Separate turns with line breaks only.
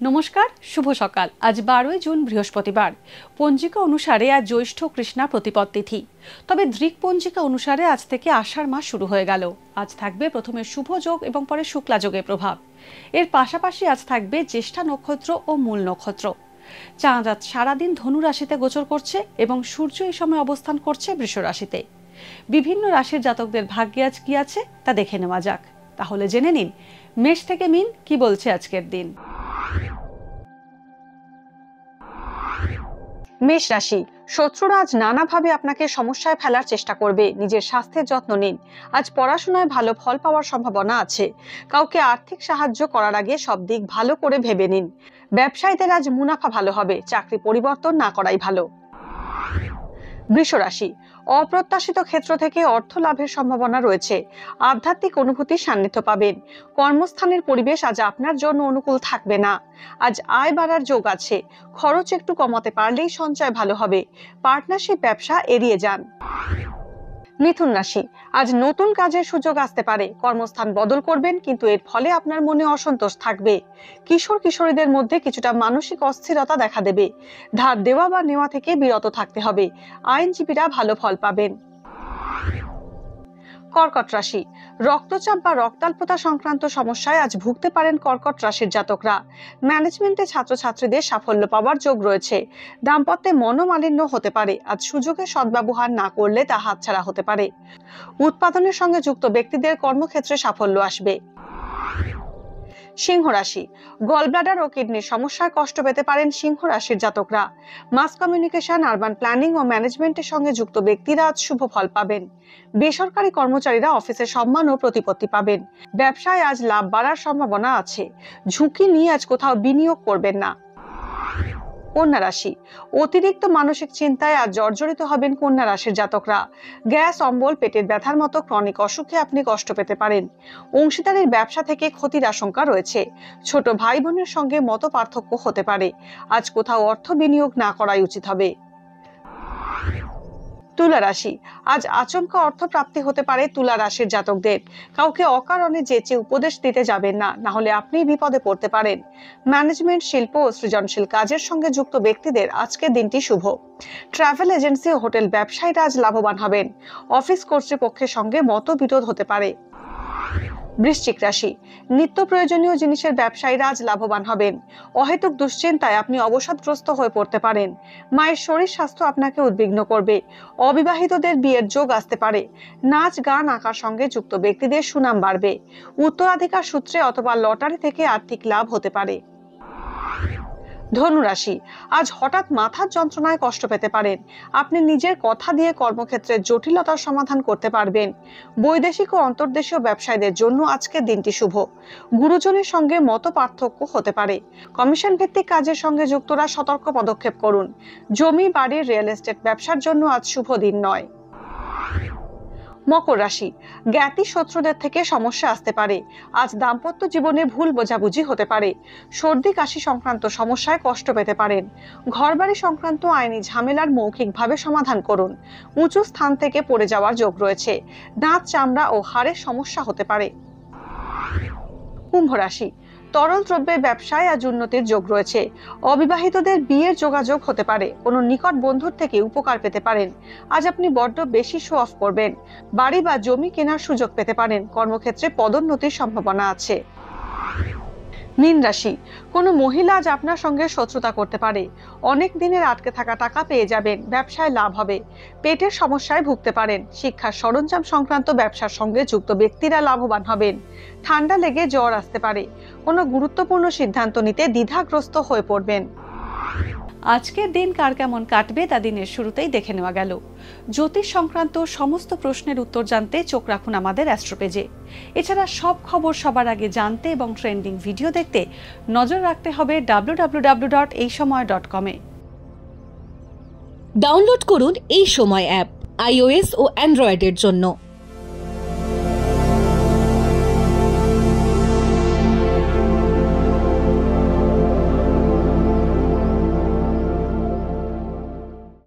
নমস্কার, শুভ সকাল। আজ 12 জুন বৃহস্পতিবার। পঞ্জিকা অনুসারে আজ জ্যৈষ্ঠ কৃষ্ণা প্রতিপদ তিথি। তবে দৃক পঞ্জিকা অনুসারে আজ থেকে আষাঢ় মাস শুরু হয়ে গেল। আজ থাকবে প্রথমে শুভ যোগ এবং পরে শুক্লা যোগের প্রভাব। এর পাশাপাশি আজ থাকবে জ্যেষ্ঠা নক্ষত্র ও মূল নক্ষত্র। চাঁদ আজ সারাদিন ধনু রাশিতে গোচর করছে এবং সূর্য এই সময় অবস্থান করছে বৃষ রাশিতে। বিভিন্ন রাশির জাতকদের ভাগ্যে আজ কি আছে তা দেখে নেওয়া যাক। তাহলে জেনে নিন মেষ থেকে মিন কি বলছে আজকের দিন। মেষ রাশি, শত্রুরা আজ নানাভাবে আপনাকে সমস্যায় ফেলার চেষ্টা করবে। নিজের স্বাস্থ্যের যত্ন নিন। আজ পড়াশোনায় ভালো ফল পাওয়ার সম্ভাবনা আছে। কাউকে আর্থিক সাহায্য করার আগে সব দিক ভালো করে ভেবে নিন। ব্যবসায়ীদের আজ মুনাফা ভালো হবে। চাকরি পরিবর্তন না করাই ভালো। বৃষ রাশি, অপ্রত্যাশিত ক্ষেত্র থেকে অর্থ লাভের সম্ভাবনা রয়েছে। আধ্যাত্মিক অনুভূতির সান্নিধ্য পাবেন। কর্মস্থানের পরিবেশ আজ আপনার জন্য অনুকূল থাকবে না। আজ আয় বাড়ার যোগ আছে। খরচ একটু কমাতে পারলেই সঞ্চয় ভালো হবে। পার্টনারশিপ ব্যবসা এড়িয়ে যান। মিথুন রাশি, আজ নতুন কাজের সুযোগ আসতে পারে। কর্মস্থান বদল করবেন, কিন্তু এর ফলে আপনার মনে অসন্তোষ থাকবে। কিশোর কিশোরীদের মধ্যে কিছুটা মানসিক অস্থিরতা দেখা দেবে। ধার দেওয়া বা নেওয়া থেকে বিরত থাকতে হবে। আইনজীবীরা ভালো ফল পাবেন। কর্কট রাশি, রক্তচাপ বা রক্তাল্পতা সংক্রান্ত সমস্যায় আজ ভুগতে পারেন কর্কট রাশির জাতকরা। ম্যানেজমেন্টে ছাত্রছাত্রীদের সাফল্য পাওয়ার যোগ রয়েছে। দাম্পত্যে মনোমালিন্য হতে পারে। আজ সুযোগের সদ্ব্যবহার না করলে তা হাতছাড়া হতে পারে। উৎপাদনের সঙ্গে যুক্ত ব্যক্তিদের কর্মক্ষেত্রে সাফল্য আসবে। সিংহ রাশি, গলব্লাডার ও কিডনির সমস্যায় কষ্ট পেতে পারেন সিংহ রাশির জাতকরা। মাস কমিউনিকেশন, আরবান প্ল্যানিং ও ম্যানেজমেন্টের সঙ্গে যুক্ত ব্যক্তিরা আজ শুভ ফল পাবেন। বেসরকারি কর্মচারীরা অফিসে সম্মান ও প্রতিপত্তি পাবেন। ব্যবসায় আজ লাভ বাড়ার সম্ভাবনা আছে। ঝুঁকি নিয়ে আজ কোথাও বিনিয়োগ করবেন না। কন্যা রাশি, অতিরিক্ত মানসিক চিন্তায় আজ জর্জরিত হবেন কন্যা রাশির জাতকরা। গ্যাস, অম্বল, পেটের ব্যথার মতো ক্রনিক অসুখে আপনি কষ্ট পেতে পারেন। অংশীদারের ব্যবসা থেকে ক্ষতির আশঙ্কা রয়েছে। ছোট ভাই বোনের সঙ্গে মত পার্থক্য হতে পারে। আজ কোথাও অর্থ বিনিয়োগ না করাই উচিত হবে। তুলা রাশি, আজ আচমকা অর্থ প্রাপ্তি হতে পারে তুলা রাশির জাতকদের। কাউকে অকারণে যেচে উপদেশ দিতে যাবেন না, না হলে আপনি বিপদে পড়তে পারেন। ম্যানেজমেন্ট, শিল্প ও সৃজনশীল কাজের সঙ্গে যুক্ত ব্যক্তিদের আজকের দিনটি শুভ। ট্রাভেল এজেন্সি ও হোটেল ব্যবসায়ীরা আজ লাভবান হবেন। অফিস কর্তৃপক্ষের সঙ্গে মতবিরোধ হতে পারে। বৃশ্চিক রাশি, নিত্য প্রয়োজনীয় জিনিসের ব্যবসায়ীরা আজ লাভবান হবেন। অহেতুক দুশ্চিন্তায় আপনি অবসাদগ্রস্ত হয়ে পড়তে পারেন। মায়ের শরীর স্বাস্থ্য আপনাকে উদ্বিগ্ন করবে। অবিবাহিতদের বিয়ের যোগ আসতে পারে। নাচ, গান, আঁকার সঙ্গে যুক্ত ব্যক্তিদের সুনাম বাড়বে। উত্তরাধিকার সূত্রে অথবা লটারি থেকে আর্থিক লাভ হতে পারে। ধনু রাশি, আজ হঠাৎ মাথার যন্ত্রণায় কষ্ট পেতে পারেন। আপনি নিজের কথা দিয়ে কর্মক্ষেত্রে জটিলতার সমাধান করতে পারবেন। বৈদেশিক ও অন্তর্দেশীয় ব্যবসায়ীদের জন্য আজকের দিনটি শুভ। গুরুজনের সঙ্গে মত পার্থক্য হতে পারে। কমিশন ভিত্তিক কাজের সঙ্গে যুক্তরা সতর্ক পদক্ষেপ করুন। জমি, বাড়ি, রিয়েল এস্টেট ব্যবসার জন্য আজ শুভ দিন নয়। মকর রাশি, জ্ঞাতি শত্রুদের থেকে সমস্যা আসতে পারে। আজ দাম্পত্য জীবনে ভুল বোঝাবুঝি হতে পারে। সর্দি কাশি সংক্রান্ত সমস্যায় কষ্ট পেতে পারেন। ঘরবাড়ি সংক্রান্ত আইনি ঝামেলার মৌখিকভাবে সমাধান করুন। উঁচু স্থান থেকে পড়ে যাওয়ার যোগ রয়েছে। দাঁত, চামড়া ও হাড়ের সমস্যা হতে পারে। কুম্ভ রাশি, তরল দ্রব্যের ব্যবসায় আজ উন্নতির যোগ রয়েছে। অবিবাহিতদের বিয়ের যোগাযোগ হতে পারে। কোনো নিকট বন্ধুর থেকে উপকার পেতে পারেন। আজ আপনি বড্ড বেশি শো অফ করবেন। বাড়ি বা জমি কেনার সুযোগ পেতে পারেন। কর্মক্ষেত্রে পদোন্নতির সম্ভাবনা আছে। মীন রাশি, কোনো মহিলা আজ আপনার সঙ্গে শত্রুতা করতে পারে। অনেক দিনের আটকে থাকা টাকা পেয়ে যাবেন। ব্যবসায় লাভ হবে। পেটের সমস্যায় ভুগতে পারেন। শিক্ষার সরঞ্জাম সংক্রান্ত ব্যবসার সঙ্গে যুক্ত ব্যক্তিরা লাভবান হবেন। ঠান্ডা লেগে জ্বর আসতে পারে। কোনো গুরুত্বপূর্ণ সিদ্ধান্ত নিতে দ্বিধাগ্রস্ত হয়ে পড়বেন। আজকের দিন কার কেমন কাটবে তা দিনের শুরুতেই দেখে নেওয়া গেল। জ্যোতিষ সংক্রান্ত সমস্ত প্রশ্নের উত্তর জানতে চোখ রাখুন আমাদের অ্যাস্ট্রো পেজে। এছাড়া সব খবর সবার আগে জানতে এবং ট্রেন্ডিং ভিডিও দেখতে নজর রাখতে হবে www.এইসময়.com-এ।
ডাউনলোড করুন এই সময় অ্যাপ iOS ও অ্যান্ড্রয়েডের জন্য।